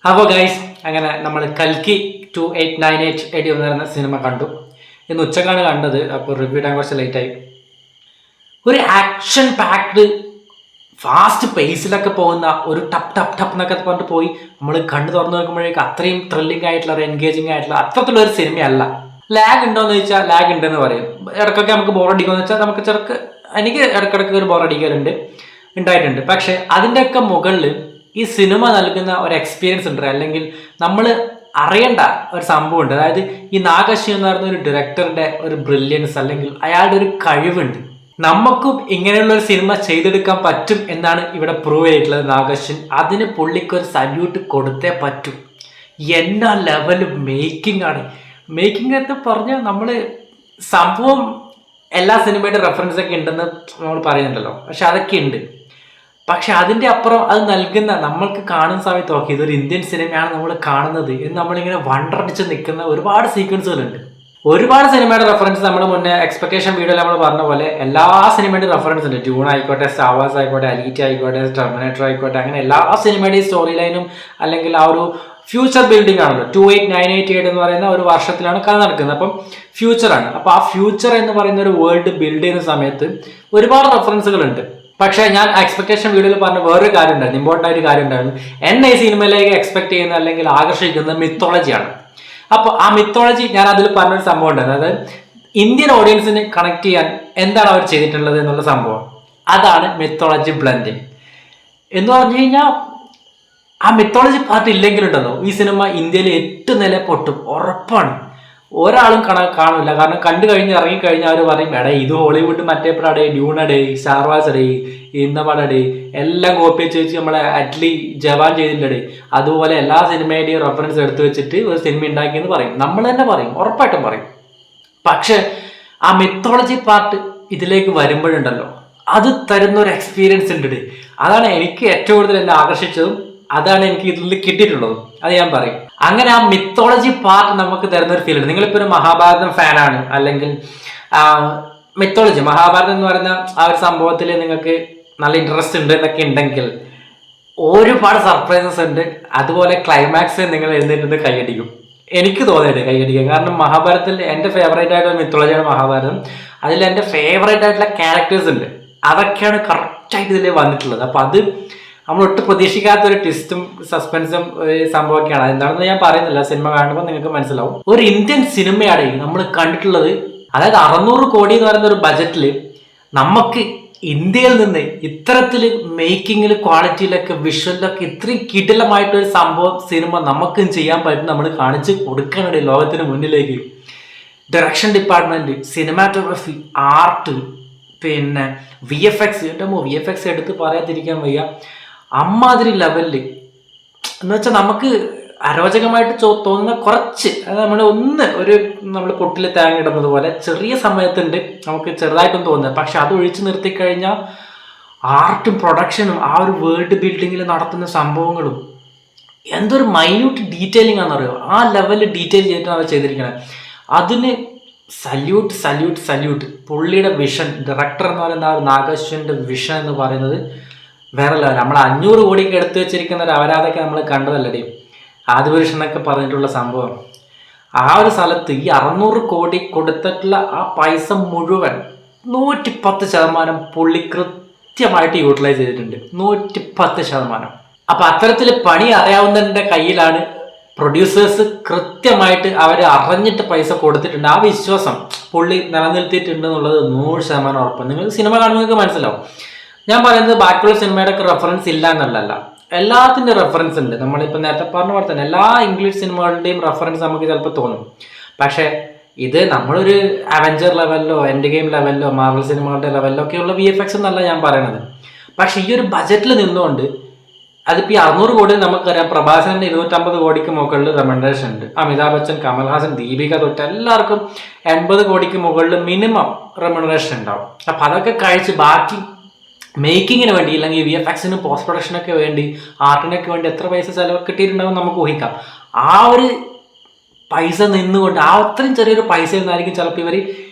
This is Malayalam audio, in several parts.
അപ്പോൾ ഗൈസ് അങ്ങനെ നമ്മൾ കൽക്കി 2898 AD എന്ന് പറയുന്ന സിനിമ കണ്ടു. ഇന്ന് ഉച്ചക്കാണ് കണ്ടത്. അപ്പോൾ റിവ്യൂ ഇടാൻ കുറച്ച് ലേറ്റായി. ഒരു ആക്ഷൻ പാക്ഡ് ഫാസ്റ്റ് പേസിലൊക്കെ പോകുന്ന ഒരു ടപ്പ് ടപ്പ് ടപ്പ് എന്നൊക്കെ പറഞ്ഞിട്ട് പോയി നമ്മൾ കണ്ടു തുറന്നു നോക്കുമ്പോഴേക്ക് അത്രയും ത്രില്ലിംഗ് ആയിട്ടുള്ള ഒരു എൻഗേജിങ് ആയിട്ടുള്ള അത്തരത്തിലുള്ള ഒരു സിനിമയല്ല. ലാഗ് ഉണ്ടോയെന്ന് ചോദിച്ചാൽ ലാഗ് ഉണ്ടെന്ന് പറയും. ഇടയ്ക്കൊക്കെ നമുക്ക് ബോറടിക്കുമെന്ന് വെച്ചാൽ നമുക്ക് എനിക്ക് ഇടയ്ക്കിടയ്ക്ക് ഒരു ബോറടിക്കലുണ്ട്, ഉണ്ടായിട്ടുണ്ട്. പക്ഷെ അതിൻ്റെയൊക്കെ മുകളിൽ ഈ സിനിമ നൽകുന്ന ഒരു എക്സ്പീരിയൻസ് ഉണ്ട്, അല്ലെങ്കിൽ നമ്മൾ അറിയേണ്ട ഒരു സംഭവമുണ്ട്. അതായത് ഈ നാഗശ്വി എന്ന് പറയുന്ന ഒരു ഡയറക്ടറുടെ ഒരു ബ്രില്യൻസ്, അല്ലെങ്കിൽ അയാളുടെ ഒരു കഴിവുണ്ട്. നമുക്കും ഇങ്ങനെയുള്ള ഒരു സിനിമ ചെയ്തെടുക്കാൻ പറ്റും എന്നാണ് ഇവിടെ പ്രൂവ് ചെയ്തിട്ടുള്ളത് നാഗശ്വൻ. അതിന് പുള്ളിക്കൊരു സല്യൂട്ട് കൊടുത്തേ പറ്റും. എന്നാ ലെവല് മേക്കിംഗ് ആണ്. മേക്കിംഗ് എന്ന് പറഞ്ഞാൽ നമ്മൾ സംഭവം എല്ലാ സിനിമയുടെ റെഫറൻസ് ഒക്കെ ഉണ്ടെന്ന് നമ്മൾ പറയുന്നുണ്ടല്ലോ, പക്ഷെ അതൊക്കെ ഉണ്ട്. പക്ഷെ അതിൻ്റെ അപ്പുറം അത് നൽകുന്ന നമ്മൾക്ക് കാണുന്ന സമയത്ത് ഓക്കെ ഇതൊരു ഇന്ത്യൻ സിനിമയാണ് നമ്മൾ കാണുന്നത് എന്ന് നമ്മളിങ്ങനെ വണ്ടടിച്ച് നിൽക്കുന്ന ഒരുപാട് സീക്വൻസുകളുണ്ട്. ഒരുപാട് സിനിമയുടെ റെഫറൻസ് നമ്മൾ മുന്നേ എക്സ്പെക്ടേഷൻ വീഡിയോയിൽ നമ്മൾ പറഞ്ഞ പോലെ എല്ലാ സിനിമയുടെ റെഫറൻസ് ഉണ്ട്. ഡ്യൂൺ ആയിക്കോട്ടെ, സ്റ്റാർ വാർസ് ആയിക്കോട്ടെ, അലീറ്റ ആയിക്കോട്ടെ, ടെർമിനേറ്റർ ആയിക്കോട്ടെ, അങ്ങനെ എല്ലാ സിനിമയുടെയും സ്റ്റോറി ലൈനും അല്ലെങ്കിൽ ആ ഒരു ഫ്യൂച്ചർ ബിൽഡിംഗ് ആണല്ലോ. 28988 എന്ന് പറയുന്ന ഒരു വർഷത്തിലാണ് കഥ നടക്കുന്നത്. അപ്പം ഫ്യൂച്ചറാണ്. അപ്പോൾ ആ ഫ്യൂച്ചർ എന്ന് പറയുന്ന ഒരു വേൾഡ് ബിൽഡ് ചെയ്യുന്ന സമയത്ത് ഒരുപാട് റെഫറൻസുകളുണ്ട്. പക്ഷേ ഞാൻ എക്സ്പെക്ടേഷൻ വീഡിയോയിൽ പറഞ്ഞ വേറൊരു കാര്യം ഉണ്ടായിരുന്നു, ഇമ്പോർട്ടൻ്റ് ആയിട്ട് കാര്യം ഉണ്ടായിരുന്നു. എന്നെ ഈ സിനിമയിലേക്ക് എക്സ്പെക്ട് ചെയ്യുന്ന അല്ലെങ്കിൽ ആകർഷിക്കുന്ന മിത്തോളജിയാണ്. അപ്പോൾ ആ മിത്തോളജി ഞാൻ അതിൽ പറഞ്ഞൊരു സംഭവം ഉണ്ടായിരുന്നു. അതായത് ഇന്ത്യൻ ഓഡിയൻസിന് കണക്ട് ചെയ്യാൻ എന്താണ് അവർ ചെയ്തിട്ടുള്ളത് എന്നുള്ള സംഭവം, അതാണ് മിത്തോളജി ബ്ലെൻഡിങ് എന്ന് പറഞ്ഞു കഴിഞ്ഞാൽ. ആ മിത്തോളജി പാർട്ട് ഇല്ലെങ്കിലുണ്ടല്ലോ ഈ സിനിമ ഇന്ത്യയിൽ 8 നില പൊട്ടും, ഉറപ്പാണ്. ഒരാളും കാണില്ല. കാരണം കണ്ടു കഴിഞ്ഞ് ഇറങ്ങിക്കഴിഞ്ഞാൽ അവർ പറയും എടേ ഇത് ഹോളിവുഡ് മറ്റേ പടേ, ഡ്യൂണടേ, സ്റ്റാർ വാർസ് അടേ, ഇന്ന പടടേ, എല്ലാം കോപ്പി വെച്ച് നമ്മളെ അറ്റ്ലി ജവാൻ ചെയ്തില്ലടേ, അതുപോലെ എല്ലാ സിനിമയുടെയും റെഫറൻസ് എടുത്തു വെച്ചിട്ട് ഒരു സിനിമ ഉണ്ടാക്കിയെന്ന് പറയും. നമ്മൾ തന്നെ പറയും, ഉറപ്പായിട്ടും പറയും. പക്ഷെ ആ മിത്തോളജി പാർട്ട് ഇതിലേക്ക് വരുമ്പോഴുണ്ടല്ലോ അത് തരുന്ന ഒരു എക്സ്പീരിയൻസ് ഉണ്ട്. അതാണ് എനിക്ക് ഏറ്റവും കൂടുതൽ എന്നെ ആകർഷിച്ചതും അതാണ് എനിക്ക് ഇതിൽ കിട്ടിയിട്ടുള്ളതും. അത് ഞാൻ പറയും. അങ്ങനെ ആ മിത്തോളജി പാർട്ട് നമുക്ക് തരുന്ന ഒരു ഫീൽ ഉണ്ട്. നിങ്ങളിപ്പോൾ ഒരു മഹാഭാരതം ഫാനാണ്, അല്ലെങ്കിൽ മിത്തോളജി മഹാഭാരതം എന്ന് പറയുന്ന ആ ഒരു സംഭവത്തിൽ നിങ്ങൾക്ക് നല്ല ഇൻട്രസ്റ്റ് ഉണ്ട് എന്നൊക്കെ ഉണ്ടെങ്കിൽ ഒരുപാട് സർപ്രൈസസ് ഉണ്ട്. അതുപോലെ ക്ലൈമാക്സ് നിങ്ങൾ എഴുന്നേറ്റ് കൈയടിക്കും. എനിക്ക് തോന്നിയിട്ട് കൈയടിക്കും. കാരണം മഹാഭാരതത്തിൽ എൻ്റെ ഫേവറേറ്റ് ആയിട്ടുള്ള മിത്തോളജിയാണ് മഹാഭാരതം. അതിൽ എൻ്റെ ഫേവറേറ്റ് ആയിട്ടുള്ള ക്യാരക്ടേഴ്സ് ഉണ്ട്. അതൊക്കെയാണ് കറക്റ്റായിട്ട് ഇതിൽ വന്നിട്ടുള്ളത്. അപ്പം അത് നമ്മൾ ഒട്ടും പ്രതീക്ഷിക്കാത്തൊരു ട്വിസ്റ്റും സസ്പെൻസും സംഭവമൊക്കെയാണ്. എന്താണെന്ന് ഞാൻ പറയുന്നില്ല, സിനിമ കാണുമ്പോൾ നിങ്ങൾക്ക് മനസ്സിലാവും. ഒരു ഇന്ത്യൻ സിനിമയാണ് നമ്മൾ കണ്ടിട്ടുള്ളത്. അതായത് 600 കോടി എന്ന് പറയുന്ന ഒരു ബജറ്റിൽ നമുക്ക് ഇന്ത്യയിൽ നിന്ന് ഇത്തരത്തിൽ മേക്കിങ്ങിൽ, ക്വാളിറ്റിയിലൊക്കെ, വിഷ്വലിലൊക്കെ ഇത്രയും കിടിലമായിട്ടൊരു സംഭവം സിനിമ നമുക്കും ചെയ്യാൻ പറ്റും. നമ്മൾ കാണിച്ച് കൊടുക്കാനുണ്ട് ലോകത്തിന് മുന്നിലേക്ക്. ഡയറക്ഷൻ ഡിപ്പാർട്ട്മെന്റ്, സിനിമാറ്റോഗ്രഫി, ആർട്ട്, പിന്നെ VFX. എൻ്റെ VFX എടുത്ത് പറയാതിരിക്കാൻ വയ്യ. അമ്മാതിരി ലെവലിൽ എന്ന് വെച്ചാൽ നമുക്ക് അരോചകമായിട്ട് തോന്നുന്ന കുറച്ച്, അത് നമ്മൾ പൊട്ടിൽ തേങ്ങ ഇടുന്നത് പോലെ ചെറിയ സമയത്തുണ്ട് നമുക്ക് ചെറുതായിട്ടും തോന്നുന്നത്. പക്ഷെ അത് ഒഴിച്ചു നിർത്തിക്കഴിഞ്ഞാൽ ആർട്ടും പ്രൊഡക്ഷനും ആ ഒരു വേൾഡ് ബിൽഡിങ്ങിൽ നടത്തുന്ന സംഭവങ്ങളും എന്തൊരു മൈന്യൂട്ട് ഡീറ്റെയിലിംഗ് ആണെന്ന് അറിയോ. ആ ലെവലിൽ ഡീറ്റെയിൽ ചെയ്തിട്ടാണ് അവർ ചെയ്തിരിക്കുന്നത്. അതിന് സല്യൂട്ട് സല്യൂട്ട് സല്യൂട്ട്. പുള്ളിയുടെ വിഷൻ, ഡയറക്ടർ എന്ന് പറയുന്ന ആ നാഗശ്വൻ്റെ വിഷൻ എന്ന് പറയുന്നത് വേറെ ലെവൽ. നമ്മൾ 500 കോടിക്ക് എടുത്തു വെച്ചിരിക്കുന്ന ഒരു അപരാധമൊക്കെ നമ്മൾ കണ്ടതല്ലേ ആദിപുരുഷൻ എന്നൊക്കെ പറഞ്ഞിട്ടുള്ള സംഭവം. ആ ഒരു സ്ഥലത്ത് ഈ 600 കോടി കൊടുത്തിട്ടുള്ള ആ പൈസ മുഴുവൻ 110% പുള്ളി കൃത്യമായിട്ട് യൂട്ടിലൈസ് ചെയ്തിട്ടുണ്ട്. 110%. അപ്പം അത്തരത്തിൽ പണി അറിയാവുന്നതിൻ്റെ കയ്യിലാണ് പ്രൊഡ്യൂസേഴ്സ് കൃത്യമായിട്ട് അവർ അറിഞ്ഞിട്ട് പൈസ കൊടുത്തിട്ടുണ്ട്. ആ വിശ്വാസം പുള്ളി നിലനിർത്തിയിട്ടുണ്ട് എന്നുള്ളത് 100% ഉറപ്പ്. നിങ്ങൾ സിനിമ കാണുമ്പോൾ മനസ്സിലാവും. ഞാൻ പറയുന്നത് ബാക്കിയുള്ള സിനിമയുടെ ഒക്കെ റെഫറൻസ് ഇല്ല എന്നുള്ളതല്ല, എല്ലാത്തിൻ്റെ റെഫറൻസ് ഉണ്ട്. നമ്മളിപ്പോൾ നേരത്തെ പറഞ്ഞ പോലെ തന്നെ എല്ലാ ഇംഗ്ലീഷ് സിനിമകളുടെയും റെഫറൻസ് നമുക്ക് ചിലപ്പോൾ തോന്നും. പക്ഷേ ഇത് നമ്മളൊരു അവഞ്ചർ ലെവലിലോ, എൻഡ് ഗെയിം ലെവലിലോ, മാർവൽ സിനിമകളുടെ ലെവലിലോ ഒക്കെയുള്ള VFX എന്നല്ല ഞാൻ പറയണത്. പക്ഷെ ഈ ഒരു ബജറ്റിൽ നിന്നുകൊണ്ട് അതിപ്പോൾ ഈ 600 കോടി നമുക്കറിയാം. പ്രഭാസിന്റെ 250 കോടിക്ക് മുകളിൽ റെമൻഡേഷൻ ഉണ്ട്. അമിതാഭ് ബച്ചൻ, കമൽഹാസൻ, ദീപിക തൊട്ട് എല്ലാവർക്കും 80 കോടിക്ക് മുകളിൽ മിനിമം റെമൻഡേഷൻ ഉണ്ടാവും. അപ്പം അതൊക്കെ കഴിച്ച് ബാക്കി മേക്കിങ്ങിന് വേണ്ടി, അല്ലെങ്കിൽ VFXനും പോസ്റ്റ് പ്രൊഡക്ഷനൊക്കെ വേണ്ടി, ആർട്ടിനൊക്കെ വേണ്ടി എത്ര പൈസ ചിലവ് കിട്ടിയിട്ടുണ്ടാവും നമുക്ക് ഊഹിക്കാം. ആ ഒരു പൈസ നിന്നുകൊണ്ട് ആ അത്രയും ചെറിയൊരു പൈസ നിന്നായിരിക്കും ചിലപ്പോൾ ഇവർ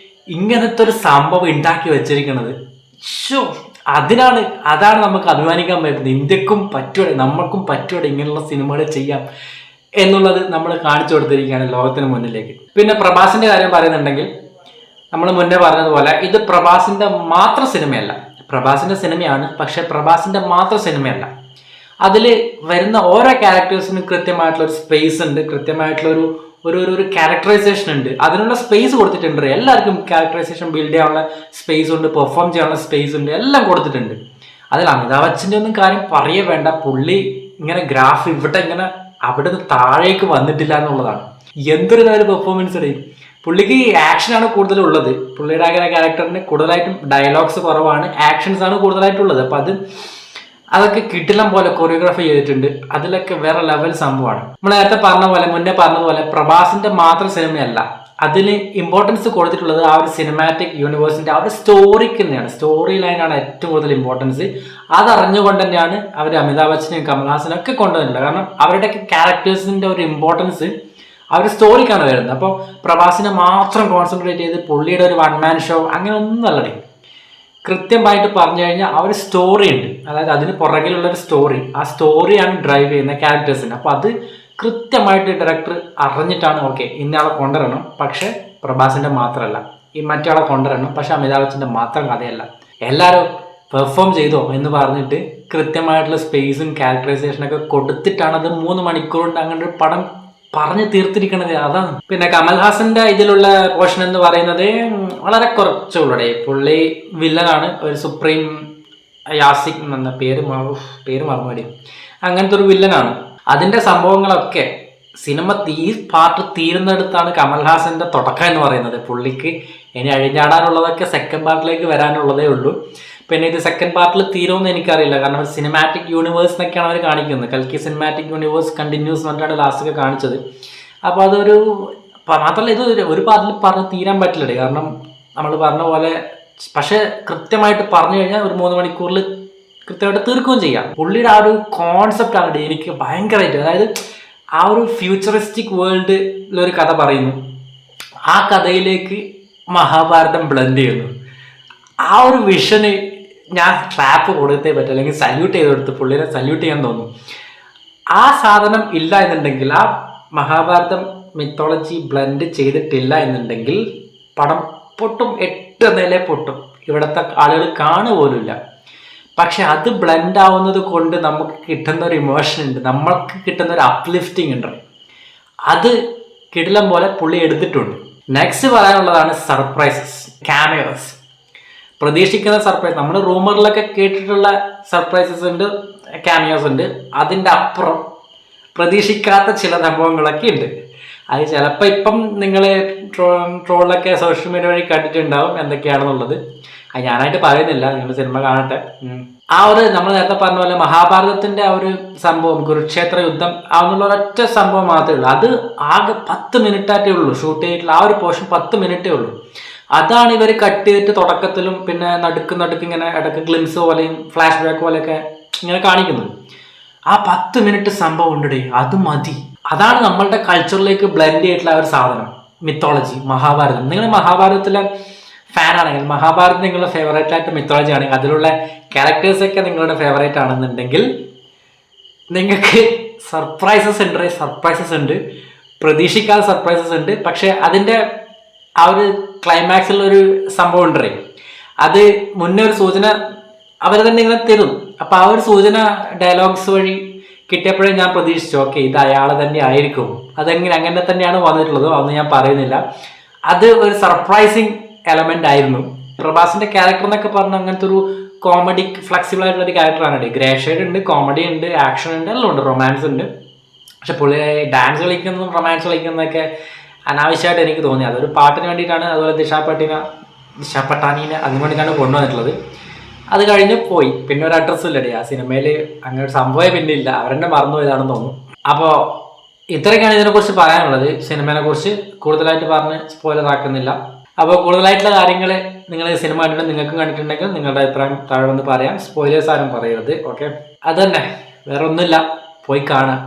ഇങ്ങനത്തെ ഒരു സംഭവം ഉണ്ടാക്കി വെച്ചിരിക്കുന്നത്. അതാണ് നമുക്ക് അഭിമാനിക്കാൻ പറ്റുന്നത്. ഇന്ത്യക്കും പറ്റുവടെ, നമ്മൾക്കും പറ്റുവടെ ഇങ്ങനെയുള്ള സിനിമകൾ ചെയ്യാം എന്നുള്ളത് നമ്മൾ കാണിച്ചു കൊടുത്തിരിക്കുകയാണ് ലോകത്തിന് മുന്നിലേക്ക്. പിന്നെ പ്രഭാസിന്റെ കാര്യം പറയുന്നുണ്ടെങ്കിൽ, നമ്മൾ മുന്നേ പറഞ്ഞതുപോലെ ഇത് പ്രഭാസിന്റെ മാത്രം സിനിമയല്ല. പ്രഭാസിന്റെ സിനിമയാണ്, പക്ഷെ പ്രഭാസിന്റെ മാത്രം സിനിമയല്ല. അതിൽ വരുന്ന ഓരോ ക്യാരക്ടേഴ്സിനും കൃത്യമായിട്ടുള്ള ഒരു സ്പേസ് ഉണ്ട്, കൃത്യമായിട്ടുള്ള ഒരു ക്യാരക്ടറൈസേഷൻ ഉണ്ട്. അതിനുള്ള സ്പേസ് കൊടുത്തിട്ടുണ്ട്. എല്ലാവർക്കും ക്യാരക്ടറൈസേഷൻ ബിൽഡ് ചെയ്യാനുള്ള സ്പേസ് ഉണ്ട്, പെർഫോം ചെയ്യാനുള്ള സ്പേസ് ഉണ്ട്, എല്ലാം കൊടുത്തിട്ടുണ്ട്. അതിൽ അമിതാഭ് ബച്ചൻ്റെ ഒന്നും കാര്യം പറയേ വേണ്ട. പുള്ളി ഇങ്ങനെ ഗ്രാഫ് ഇവിടെ ഇങ്ങനെ അവിടെ നിന്ന് താഴേക്ക് വന്നിട്ടില്ല എന്നുള്ളതാണ്. എന്തൊരു നല്ല പെർഫോമൻസ് ഇടയും. പുള്ളിക്ക് ആക്ഷനാണ് കൂടുതലുള്ളത്. പുള്ളിയുടെ അങ്ങനെ ക്യാരക്ടറിന് കൂടുതലായിട്ടും ഡയലോഗ്സ് കുറവാണ്, ആക്ഷൻസ് ആണ് കൂടുതലായിട്ടുള്ളത്. അപ്പം അതൊക്കെ കിട്ടില്ല പോലെ കൊറിയോഗ്രാഫി ചെയ്തിട്ടുണ്ട്. അതിലൊക്കെ വേറെ ലെവൽ സംഭവമാണ്. നമ്മൾ നേരത്തെ മുന്നേ പറഞ്ഞതുപോലെ പ്രഭാസിന്റെ മാത്രം സിനിമയല്ല, അതിന് ഇമ്പോർട്ടൻസ് കൊടുത്തിട്ടുള്ളത് ആ ഒരു സിനിമാറ്റിക് യൂണിവേഴ്സിന്റെ ആ ഒരു സ്റ്റോറിക്ക് തന്നെയാണ്. സ്റ്റോറി ലൈനാണ് ഏറ്റവും കൂടുതൽ ഇമ്പോർട്ടൻസ്. അതറിഞ്ഞുകൊണ്ട് തന്നെയാണ് അവർ അമിതാഭ് ബച്ചനെയും കമൽഹാസനും ഒക്കെ കൊണ്ടുവന്നിട്ടുള്ളത്. കാരണം അവരുടെയൊക്കെ ക്യാരക്ടേഴ്സിന്റെ ഒരു ഇമ്പോർട്ടൻസ് ആ ഒരു സ്റ്റോറിക്കാണ് വരുന്നത്. അപ്പോൾ പ്രഭാസിനെ മാത്രം കോൺസെൻട്രേറ്റ് ചെയ്ത് പുള്ളിയുടെ ഒരു വൺ മാൻ ഷോ അങ്ങനെ ഒന്നും അല്ലടേ. കൃത്യമായിട്ട് പറഞ്ഞു കഴിഞ്ഞാൽ ആ ഒരു സ്റ്റോറി ഉണ്ട്, അതായത് അതിന് പുറകിലുള്ളൊരു സ്റ്റോറി. ആ സ്റ്റോറിയാണ് ഡ്രൈവ് ചെയ്യുന്ന ക്യാരക്ടേഴ്സിന്. അപ്പോൾ അത് കൃത്യമായിട്ട് ഡയറക്ടർ അറിഞ്ഞിട്ടാണ് ഓക്കെ ഇന്നയാളെ കൊണ്ടുവരണം, പക്ഷെ പ്രഭാസിന്റെ മാത്രമല്ല, ഈ മറ്റയാളെ കൊണ്ടുവരണം, പക്ഷെ അമിതാഭ് ബച്ചൻ്റെ മാത്രം കഥയല്ല. എല്ലാവരും പെർഫോം ചെയ്തോ എന്ന് പറഞ്ഞിട്ട് കൃത്യമായിട്ടുള്ള സ്പേസും ക്യാരക്ടറൈസേഷനൊക്കെ കൊടുത്തിട്ടാണ് അത് 3 മണിക്കൂർ കൊണ്ട് അങ്ങനെ ഒരു പടം പറഞ്ഞു തീർത്തിരിക്കണത്. അതാണ്. പിന്നെ കമൽഹാസന്റെ ഇതിലുള്ള പോർഷൻ എന്ന് പറയുന്നത് വളരെ കുറച്ചുള്ളടേ. പുള്ളി വില്ലനാണ്, ഒരു സുപ്രീം യാസിക് എന്ന പേര് മറന്നുപോയി, അങ്ങനത്തെ ഒരു വില്ലനാണ്. അതിന്റെ സംഭവങ്ങളൊക്കെ സിനിമ പാർട്ട് തീരുന്നിടത്താണ് കമൽഹാസന്റെ തുടക്കം എന്ന് പറയുന്നത്. പുള്ളിക്ക് ഇനി അഴിഞ്ഞാടാനുള്ളതൊക്കെ സെക്കൻഡ് പാർട്ടിലേക്ക് വരാനുള്ളതേ ഉള്ളൂ. പിന്നെ ഇത് സെക്കൻഡ് പാർട്ടിൽ തീരുമെന്ന് എനിക്കറിയില്ല, കാരണം സിനിമാറ്റിക് യൂണിവേഴ്സ് എന്നൊക്കെയാണ് അവർ കാണിക്കുന്നത്. കൽക്കി സിനിമാറ്റിക് യൂണിവേഴ്സ് കണ്ടിന്യൂസ് എന്നിട്ടാണ് ലാസ്റ്റൊക്കെ കാണിച്ചത്. അപ്പോൾ അതൊരു മാത്രമല്ല, ഇത് ഒരു പാർട്ടിൽ പറഞ്ഞ് തീരാൻ പറ്റില്ല. കാരണം നമ്മൾ പറഞ്ഞ പോലെ, പക്ഷെ കൃത്യമായിട്ട് പറഞ്ഞു കഴിഞ്ഞാൽ ഒരു 3 മണിക്കൂറിൽ കൃത്യമായിട്ട് തീർക്കുകയും ചെയ്യാം. പുള്ളിയുടെ ആ ഒരു കോൺസെപ്റ്റ് ആണ് എനിക്ക് ഭയങ്കരമായിട്ട്, അതായത് ആ ഒരു ഫ്യൂച്ചറിസ്റ്റിക് വേൾഡിലൊരു കഥ പറയുന്നു, ആ കഥയിലേക്ക് മഹാഭാരതം ബ്ലെൻഡ് ചെയ്യുന്നു. ആ ഒരു വിഷന് ഞാൻ ട്രാപ്പ് കൊടുത്തേ പറ്റും, അല്ലെങ്കിൽ സല്യൂട്ട് ചെയ്ത് കൊടുത്ത് പുള്ളിനെ സല്യൂട്ട് ചെയ്യാൻ തോന്നും. ആ സാധനം ഇല്ല എന്നുണ്ടെങ്കിൽ, ആ മഹാഭാരതം മിത്തോളജി ബ്ലെൻഡ് ചെയ്തിട്ടില്ല എന്നുണ്ടെങ്കിൽ പടം പൊട്ടും, 8 നില പൊട്ടും. ഇവിടുത്തെ ആളുകൾ കാണുപോലുമില്ല. പക്ഷെ അത് ബ്ലെൻഡ് ആവുന്നത് കൊണ്ട് നമുക്ക് കിട്ടുന്ന ഒരു ഇമോഷൻ ഉണ്ട്, നമ്മൾക്ക് കിട്ടുന്ന ഒരു അപ്ലിഫ്റ്റിംഗ് ഉണ്ട്. അത് കിടിലം പോലെ പുള്ളി എടുത്തിട്ടുണ്ട്. നെക്സ്റ്റ് പറയാനുള്ളതാണ് സർപ്രൈസസ്, ക്യാമിയോസ്. പ്രതീക്ഷിക്കുന്ന സർപ്രൈസ്, നമ്മൾ റൂമറിലൊക്കെ കേട്ടിട്ടുള്ള സർപ്രൈസസ് ഉണ്ട്, ക്യാമിയോസ് ഉണ്ട്. അതിൻ്റെ അപ്പുറം പ്രതീക്ഷിക്കാത്ത ചില സംഭവങ്ങളൊക്കെ ഉണ്ട്. അത് ചിലപ്പോൾ ഇപ്പം നിങ്ങൾ ട്രോളിലൊക്കെ സോഷ്യൽ മീഡിയ വഴി കണ്ടിട്ടുണ്ടാവും എന്തൊക്കെയാണെന്നുള്ളത്. അത് ഞാനായിട്ട് പറയുന്നില്ല, നിങ്ങൾ സിനിമ കാണട്ടെ. ആ ഒരു നമ്മൾ നേരത്തെ പറഞ്ഞ പോലെ മഹാഭാരതത്തിന്റെ ആ ഒരു സംഭവം, കുരുക്ഷേത്ര യുദ്ധം എന്നുള്ള ഒരൊറ്റ സംഭവം മാത്രമേ ഉള്ളൂ. അത് ആകെ 10 മിനിറ്റായിട്ടേ ഉള്ളൂ ഷൂട്ട് ചെയ്തിട്ടുള്ള ആ ഒരു പോർഷൻ, 10 മിനിറ്റേ ഉള്ളൂ. അതാണ് ഇവർ കട്ട് ചെയ്തിട്ട് തുടക്കത്തിലും പിന്നെ നടുക്ക് ഇങ്ങനെ ഇടയ്ക്ക് ഗ്ലിംസ് പോലെയും ഫ്ലാഷ് ബാക്ക് പോലെയൊക്കെ ഇങ്ങനെ കാണിക്കുന്നത്. ആ 10 മിനിറ്റ് സംഭവം ഉണ്ടേ, അത് മതി. അതാണ് നമ്മളുടെ കൾച്ചറിലേക്ക് ബ്ലെൻഡ് ചെയ്തിട്ടുള്ള ഒരു സാധനം, മിത്തോളജി, മഹാഭാരതം. നിങ്ങൾ മഹാഭാരതത്തിലെ ഫാൻ ആണെങ്കിൽ, മഹാഭാരതം നിങ്ങളുടെ ഫേവറേറ്റ് ആയിട്ട് മിത്തോളജി ആണെങ്കിൽ, അതിലുള്ള ക്യാരക്ടേഴ്സൊക്കെ നിങ്ങളുടെ ഫേവറേറ്റ് ആണെന്നുണ്ടെങ്കിൽ നിങ്ങൾക്ക് സർപ്രൈസസ് ഉണ്ട്, പ്രതീക്ഷിക്കാത്ത സർപ്രൈസസ് ഉണ്ട്. പക്ഷെ അതിൻ്റെ ആ ഒരു ക്ലൈമാക്സിലൊരു സംഭവം ഉണ്ടേ, അത് മുന്നേ ഒരു സൂചന അവർ തന്നെ ഇങ്ങനെ തരും. അപ്പം ആ ഒരു സൂചന ഡയലോഗ്സ് വഴി കിട്ടിയപ്പോഴേ ഞാൻ പ്രതീക്ഷിച്ചു, ഓക്കെ ഇത് അയാളെ തന്നെ ആയിരിക്കും. അങ്ങനെ തന്നെയാണ് വന്നിട്ടുള്ളത്, അതൊന്നും ഞാൻ പറയുന്നില്ല. അത് ഒരു സർപ്രൈസിങ് എലമെന്റ് ആയിരുന്നു. പ്രഭാസിന്റെ ക്യാരക്ടർ എന്നൊക്കെ പറഞ്ഞാൽ അങ്ങനത്തെ ഒരു കോമഡി ഫ്ലെക്സിബിൾ ആയിട്ടുള്ള ഒരു ക്യാരക്ടറാണ്. ഗ്രേ ഷെയ്ഡ് ഉണ്ട്, കോമഡി ഉണ്ട്, ആക്ഷൻ ഉണ്ട്, എല്ലാം ഉണ്ട്, റൊമാൻസ് ഉണ്ട്. പക്ഷെ പുള്ളി ഡാൻസ് കളിക്കുന്നതും റൊമാൻസ് കളിക്കുന്നതൊക്കെ അനാവശ്യമായിട്ട് എനിക്ക് തോന്നി. അതൊരു പാട്ടിന് വേണ്ടിയിട്ടാണ്. അതുപോലെ ദിഷ പട്ടാനീനെ അതിന് വേണ്ടിയിട്ടാണ് കൊണ്ടുവന്നിട്ടുള്ളത്. അത് കഴിഞ്ഞ് പോയി, പിന്നെ ഒരു അഡ്രസ്സും ഇല്ലടി ആ സിനിമയിൽ. അങ്ങനെ ഒരു സംഭവം പിന്നെ ഇല്ല, അവരെന്നെ മറന്നുപോയതാണെന്ന് തോന്നുന്നു. അപ്പോൾ ഇത്രയൊക്കെയാണ് ഇതിനെക്കുറിച്ച് പറയാനുള്ളത്. സിനിമയെ കുറിച്ച് കൂടുതലായിട്ട് പറഞ്ഞ് സ്പോയിലർ ആക്കുന്നില്ല. അപ്പോൾ കൂടുതലായിട്ടുള്ള കാര്യങ്ങൾ നിങ്ങൾ സിനിമ കണ്ടിട്ട് നിങ്ങൾക്കും കണ്ടിട്ടുണ്ടെങ്കിൽ നിങ്ങളുടെ അഭിപ്രായം താഴെ വന്ന് പറയാം. സ്പോയിലേഴ്സ് ആരും പറയരുത്, ഓക്കെ? അത് തന്നെ, വേറെ ഒന്നുമില്ല, പോയി കാണാം.